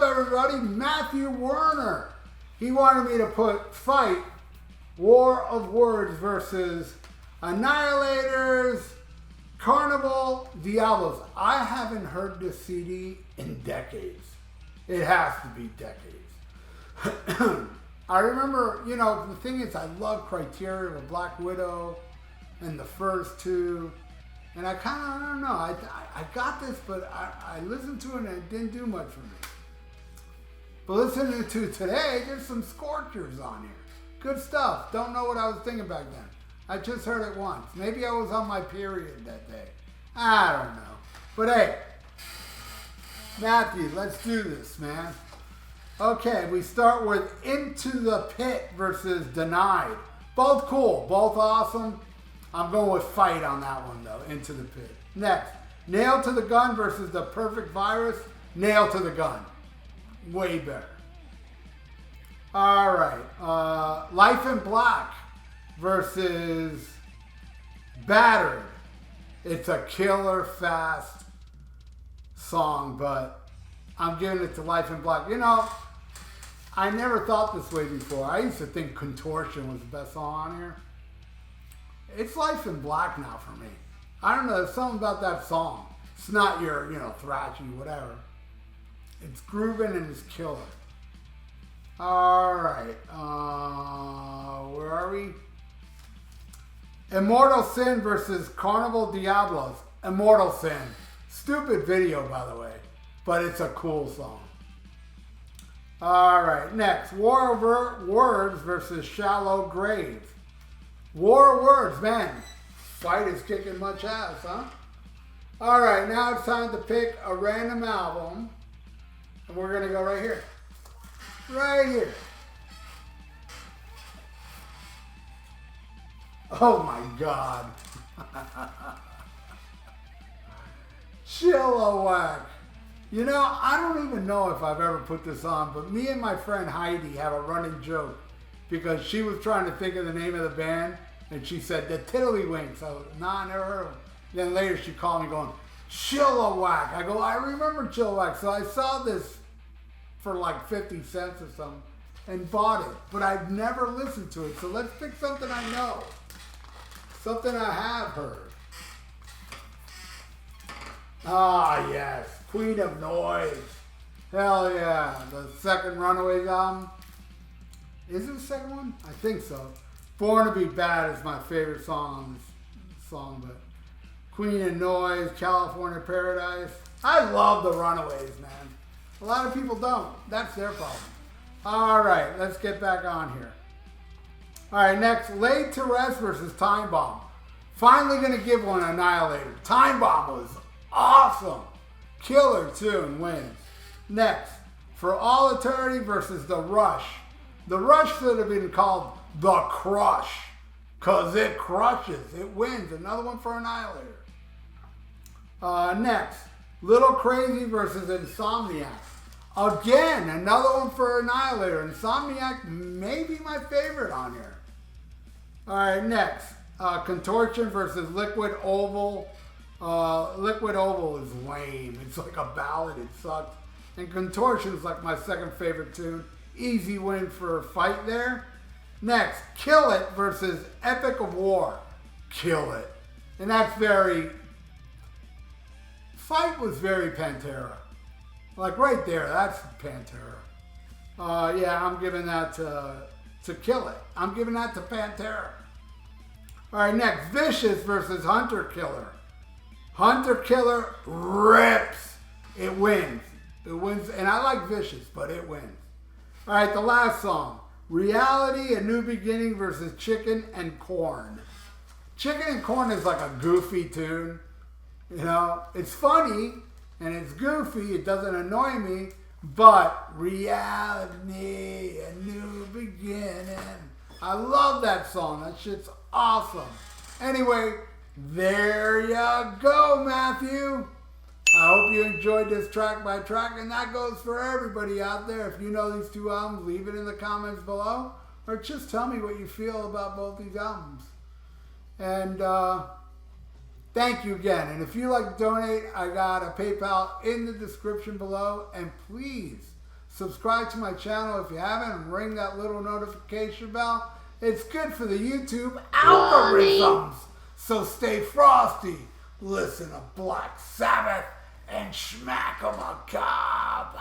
Everybody, Matthew Werner. He wanted me to put Fight, War of Words versus Annihilators, Carnival, Diablos. I haven't heard this CD in decades. It has to be decades. I remember, you know, the thing is I love Criteria with Black Widow and the first two. And I kind of, I don't know, I got this, but I listened to it and it didn't do much for me. But listening to today, there's some scorchers on here. Good stuff. Don't know what I was thinking back then. I just heard it once. Maybe I was on my period that day. I don't know. But hey, Matthew, let's do this, man. Okay, we start with Into the Pit versus Denied. Both cool, both awesome. I'm going with Fight on that one, though. Into the Pit. Next, Nail to the Gun versus The Perfect Virus. Nail to the Gun. Way better. All right. Life in Black versus Battered. It's a killer fast song, but I'm giving it to Life in Black. You know, I never thought this way before. I used to think Contortion was the best song on here. It's Life in Black now for me. I don't know, there's something about that song. It's not your, you know, thrashy, whatever. It's grooving and it's killer. All right. Where are we? Immortal Sin versus Carnival Diablos. Immortal Sin. Stupid video, by the way. But it's a cool song. All right. Next. War of Words versus Shallow Grave. War of Words, man. Fight is kicking much ass, huh? All right. Now it's time to pick a random album. And we're going to go right here. Right here. Oh my God. Chilliwack. You know, I don't even know if I've ever put this on, but me and my friend Heidi have a running joke because she was trying to think of the name of the band and she said, the Tiddlywinks. I was, nah, I never heard of them. Then later she called me going, Chilliwack. I go, I remember Chilliwack. So I saw this for like 50 cents or something and bought it. But I've never listened to it. So let's pick something I know. Something I have heard. Ah, yes. Queen of Noise. Hell yeah. The second Runaways album. Is it the second one? I think so. Born to Be Bad is my favorite song on this song, but Queen of Noise, California Paradise. I love the Runaways, man. A lot of people don't. That's their problem. All right, let's get back on here. All right, next, Laid to Rest versus Time Bomb. Finally going to give one Annihilator. Time Bomb was awesome. Killer tune wins. Next, For All Eternity versus The Rush. The Rush should have been called The Crush because it crushes. It wins. Another one for Annihilator. Next, Little Crazy versus Insomniac. Again, another one for Annihilator. Insomniac may be my favorite on here. All right, next. Contortion versus Liquid Oval. Liquid Oval is lame. It's like a ballad. It sucks. And Contortion is like my second favorite tune. Easy win for Fight there. Next, Kill It versus Epic of War. Kill It. And that's very... Fight was very Pantera. Like right there, that's Pantera. Yeah, I'm giving that to Kill It. I'm giving that to Pantera. All right, next, Vicious versus Hunter Killer. Hunter Killer rips. It wins. It wins, and I like Vicious, but it wins. All right, the last song, Reality, A New Beginning versus Chicken and Corn. Chicken and Corn is like a goofy tune. You know, it's funny. And it's goofy, it doesn't annoy me, but reality, a new beginning. I love that song, that shit's awesome. Anyway, there you go, Matthew. I hope you enjoyed this track by track, and that goes for everybody out there. If you know these two albums, leave it in the comments below. Or or just tell me what you feel about both these albums. And thank you again. And if you like to donate, I got a PayPal in the description below. And please subscribe to my channel if you haven't and ring that little notification bell. It's good for the YouTube algorithms. So stay frosty, listen to Black Sabbath, and smack 'em a cob.